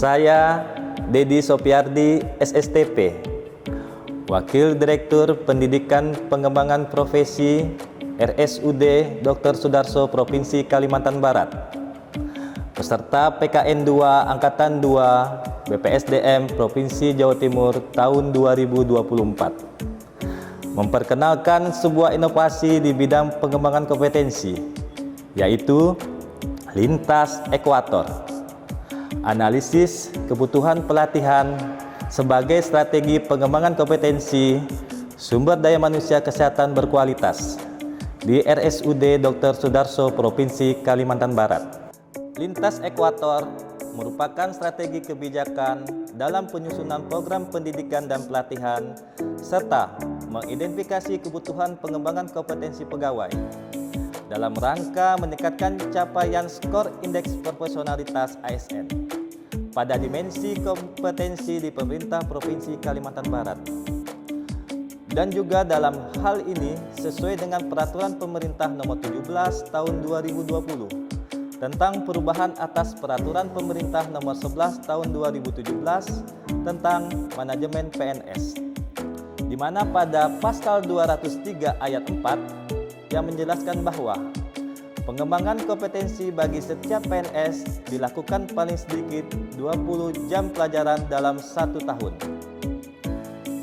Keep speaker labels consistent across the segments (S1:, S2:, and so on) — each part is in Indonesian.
S1: Saya Dedi Sopiardi, SSTP, Wakil Direktur Pendidikan Pengembangan Profesi RSUD Dr. Sudarso Provinsi Kalimantan Barat, peserta PKN 2 Angkatan 2 BPSDM Provinsi Jawa Timur tahun 2024. Memperkenalkan sebuah inovasi di bidang pengembangan kompetensi, yaitu lintas ekuator. Analisis kebutuhan pelatihan sebagai strategi pengembangan kompetensi sumber daya manusia kesehatan berkualitas di RSUD Dr. Sudarso Provinsi Kalimantan Barat. Lintas ekuator merupakan strategi kebijakan dalam penyusunan program pendidikan dan pelatihan serta mengidentifikasi kebutuhan pengembangan kompetensi pegawai dalam rangka meningkatkan capaian skor indeks profesionalitas ASN pada dimensi kompetensi di pemerintah Provinsi Kalimantan Barat. Dan juga dalam hal ini sesuai dengan Peraturan Pemerintah Nomor 17 Tahun 2020 tentang perubahan atas Peraturan Pemerintah Nomor 11 Tahun 2017 tentang manajemen PNS, di mana pada pasal 203 ayat 4 yang menjelaskan bahwa pengembangan kompetensi bagi setiap PNS dilakukan paling sedikit 20 jam pelajaran dalam 1 tahun.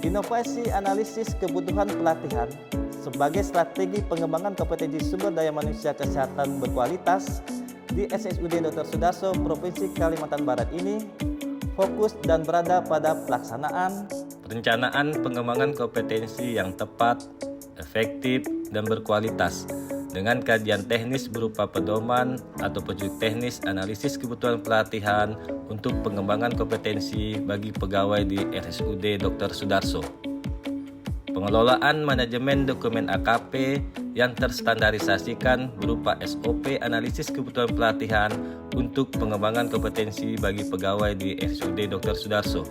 S1: Inovasi analisis kebutuhan pelatihan sebagai strategi pengembangan kompetensi sumber daya manusia kesehatan berkualitas di RSUD Dr. Sudarso Provinsi Kalimantan Barat ini fokus dan berada pada pelaksanaan perencanaan pengembangan kompetensi yang tepat, efektif, dan berkualitas dengan kajian teknis berupa pedoman atau petunjuk teknis analisis kebutuhan pelatihan untuk pengembangan kompetensi bagi pegawai di RSUD Dr. Sudarso. Pengelolaan manajemen dokumen AKP yang terstandarisasikan berupa SOP analisis kebutuhan pelatihan untuk pengembangan kompetensi bagi pegawai di RSUD Dr. Sudarso.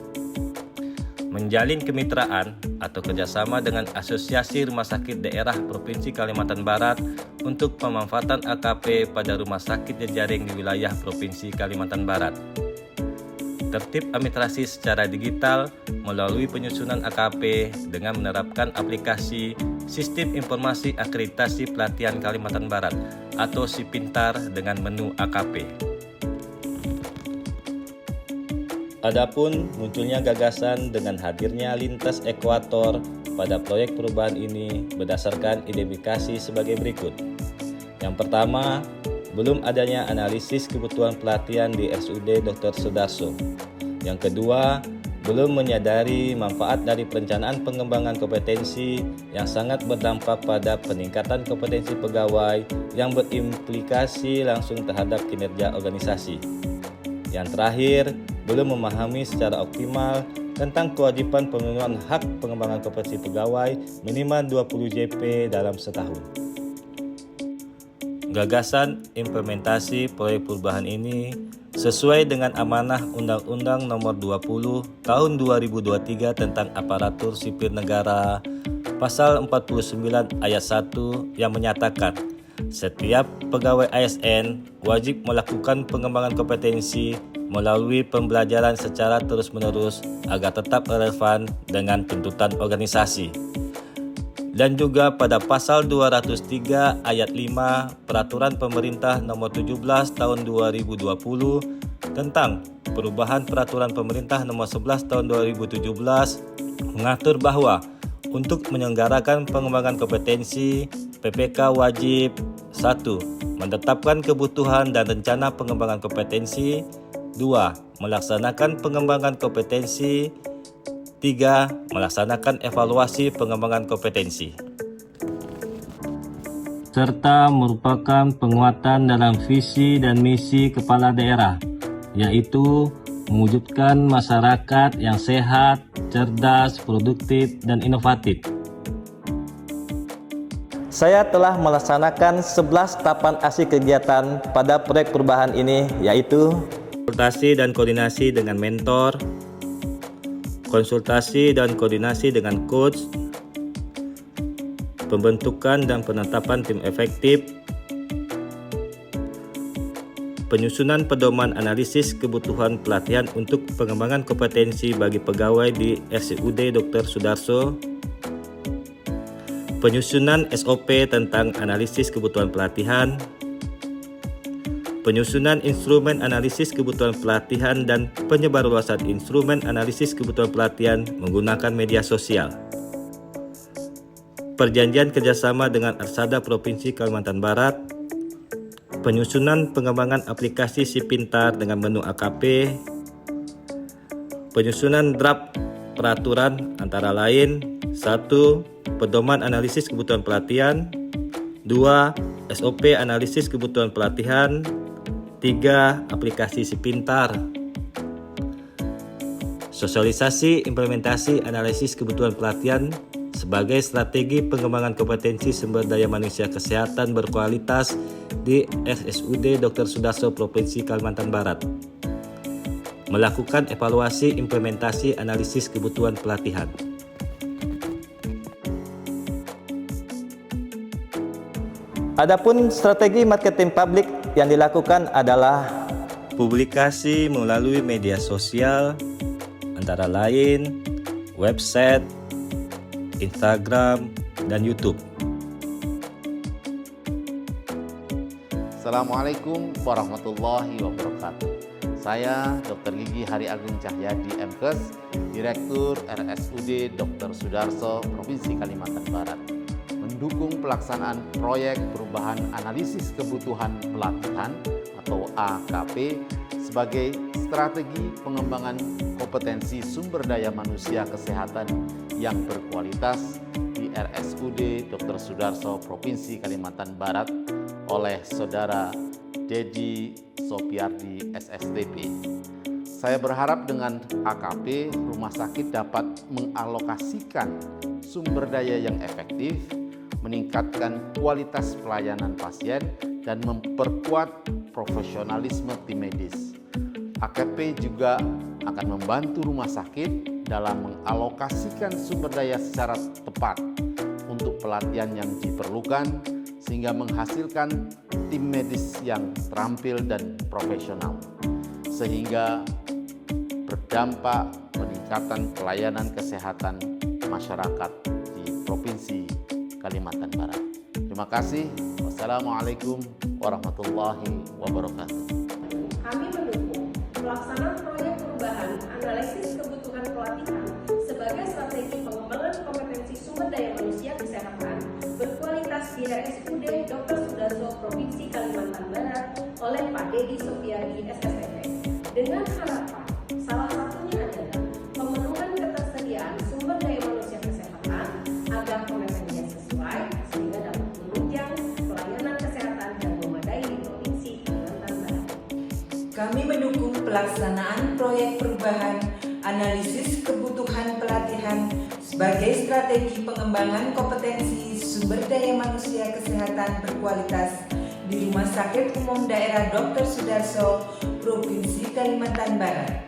S1: Menjalin kemitraan atau kerjasama dengan Asosiasi Rumah Sakit Daerah Provinsi Kalimantan Barat untuk pemanfaatan AKP pada rumah sakit jejaring di wilayah Provinsi Kalimantan Barat. Tertib administrasi secara digital melalui penyusunan AKP dengan menerapkan aplikasi Sistem Informasi Akreditasi Pelatihan Kalimantan Barat atau SIPintar dengan menu AKP. Adapun munculnya gagasan dengan hadirnya lintas ekuator pada proyek perubahan ini berdasarkan identifikasi sebagai berikut. Yang pertama, belum adanya analisis kebutuhan pelatihan di RSUD Dr. Sudarso. Yang kedua, belum menyadari manfaat dari perencanaan pengembangan kompetensi yang sangat berdampak pada peningkatan kompetensi pegawai yang berimplikasi langsung terhadap kinerja organisasi. Yang terakhir, belum memahami secara optimal tentang kewajiban pemenuhan hak pengembangan kompetensi pegawai minimal 20 JP dalam setahun. Gagasan implementasi proyek perubahan ini sesuai dengan amanah Undang-Undang Nomor 20 Tahun 2023 tentang Aparatur Sipil Negara Pasal 49 Ayat 1 yang menyatakan setiap pegawai ASN wajib melakukan pengembangan kompetensi melalui pembelajaran secara terus-menerus agar tetap relevan dengan tuntutan organisasi. Dan juga pada pasal 203 ayat 5 Peraturan Pemerintah Nomor 17 Tahun 2020 tentang perubahan Peraturan Pemerintah Nomor 11 Tahun 2017 mengatur bahwa untuk menyelenggarakan pengembangan kompetensi, PPK wajib 1. Menetapkan kebutuhan dan rencana pengembangan kompetensi. 2. Melaksanakan pengembangan kompetensi. 3. Melaksanakan evaluasi pengembangan kompetensi. Serta merupakan penguatan dalam visi dan misi kepala daerah, yaitu mewujudkan masyarakat yang sehat, cerdas, produktif, dan inovatif. Saya telah melaksanakan 11 tahapan aksi kegiatan pada proyek perubahan ini, yaitu konsultasi dan koordinasi dengan mentor, konsultasi dan koordinasi dengan coach, pembentukan dan penetapan tim efektif, penyusunan pedoman analisis kebutuhan pelatihan untuk pengembangan kompetensi bagi pegawai di RSUD Dr. Sudarso, penyusunan SOP tentang analisis kebutuhan pelatihan, penyusunan instrumen analisis kebutuhan pelatihan dan penyebarluasan instrumen analisis kebutuhan pelatihan menggunakan media sosial. Perjanjian kerjasama dengan Arsada Provinsi Kalimantan Barat, penyusunan pengembangan aplikasi Si Pintar dengan menu AKP, penyusunan draft peraturan antara lain 1. Pedoman analisis kebutuhan pelatihan, 2. SOP analisis kebutuhan pelatihan, 3. Aplikasi Si Pintar. Sosialisasi implementasi analisis kebutuhan pelatihan sebagai strategi pengembangan kompetensi sumber daya manusia kesehatan berkualitas di RSUD Dr. Sudarso Provinsi Kalimantan Barat. Melakukan evaluasi implementasi analisis kebutuhan pelatihan. Adapun strategi marketing publik yang dilakukan adalah publikasi melalui media sosial antara lain website, Instagram, dan YouTube.
S2: Assalamualaikum warahmatullahi wabarakatuh. Saya Dr. Gigi Hari Agung Cahyadi MKes, Direktur RSUD Dr. Sudarso Provinsi Kalimantan Barat, mendukung pelaksanaan proyek perubahan analisis kebutuhan pelatihan atau AKP sebagai strategi pengembangan kompetensi sumber daya manusia kesehatan yang berkualitas di RSUD Dr. Sudarso Provinsi Kalimantan Barat oleh Saudara Dedi Sopiardi SSTP. Saya berharap dengan AKP, rumah sakit dapat mengalokasikan sumber daya yang efektif, meningkatkan kualitas pelayanan pasien, dan memperkuat profesionalisme tim medis. AKP juga akan membantu rumah sakit dalam mengalokasikan sumber daya secara tepat untuk pelatihan yang diperlukan sehingga menghasilkan tim medis yang terampil dan profesional sehingga berdampak peningkatan pelayanan kesehatan masyarakat di Provinsi Kalimantan Barat. Terima kasih. Wassalamualaikum warahmatullahi wabarakatuh.
S3: Kami mendukung pelaksanaan proyek perubahan analisis kebutuhan pelatihan sebagai strategi pengembangan kompetensi sumber daya manusia kesehatan berkualitas di RSUD Dr. Sudarso Provinsi Kalimantan Barat oleh Pak Dedi Sopiardi SSTP dengan harapan salah satunya adalah pemenuhan ketersediaan sumber daya manusia kesehatan agar kompetensinya sesuai sehingga dapat menunjang pelayanan kesehatan yang memadai di Provinsi Kalimantan Barat.
S4: Kami mendukung pelaksanaan proyek perubahan analisis kebutuhan pelatihan sebagai strategi pengembangan kompetensi sumber daya manusia kesehatan berkualitas di Rumah Sakit Umum Daerah Dr. Sudarso, Provinsi Kalimantan Barat,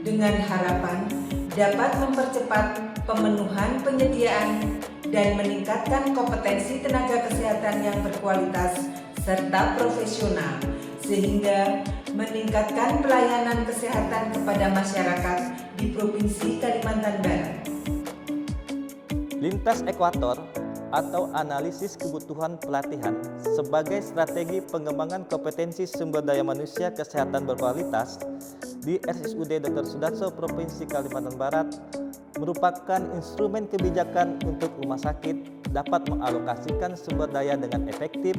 S4: dengan harapan dapat mempercepat pemenuhan penyediaan dan meningkatkan kompetensi tenaga kesehatan yang berkualitas serta profesional, sehingga meningkatkan pelayanan kesehatan kepada masyarakat di Provinsi Kalimantan Barat.
S1: Lintas ekuator atau analisis kebutuhan pelatihan sebagai strategi pengembangan kompetensi sumber daya manusia kesehatan berkualitas di RSUD Dr. Sudarso Provinsi Kalimantan Barat merupakan instrumen kebijakan untuk rumah sakit dapat mengalokasikan sumber daya dengan efektif,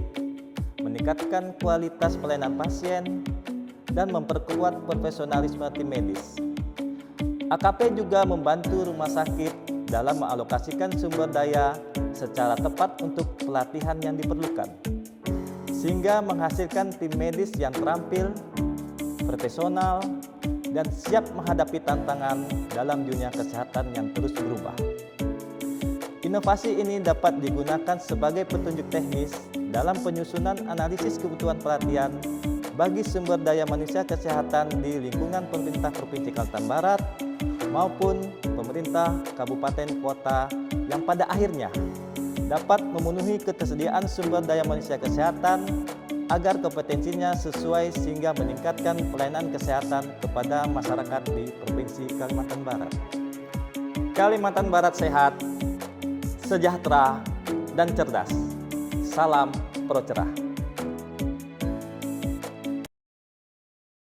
S1: meningkatkan kualitas pelayanan pasien, dan memperkuat profesionalisme tim medis. AKP juga membantu rumah sakit dalam mengalokasikan sumber daya secara tepat untuk pelatihan yang diperlukan, sehingga menghasilkan tim medis yang terampil, profesional, dan siap menghadapi tantangan dalam dunia kesehatan yang terus berubah. Inovasi ini dapat digunakan sebagai petunjuk teknis dalam penyusunan analisis kebutuhan pelatihan bagi sumber daya manusia kesehatan di lingkungan pemerintah Provinsi Kalimantan Barat maupun pemerintah kabupaten kota yang pada akhirnya dapat memenuhi ketersediaan sumber daya manusia kesehatan agar kompetensinya sesuai sehingga meningkatkan pelayanan kesehatan kepada masyarakat di Provinsi Kalimantan Barat. Kalimantan Barat sehat, sejahtera, dan cerdas. Salam Pro Cerah.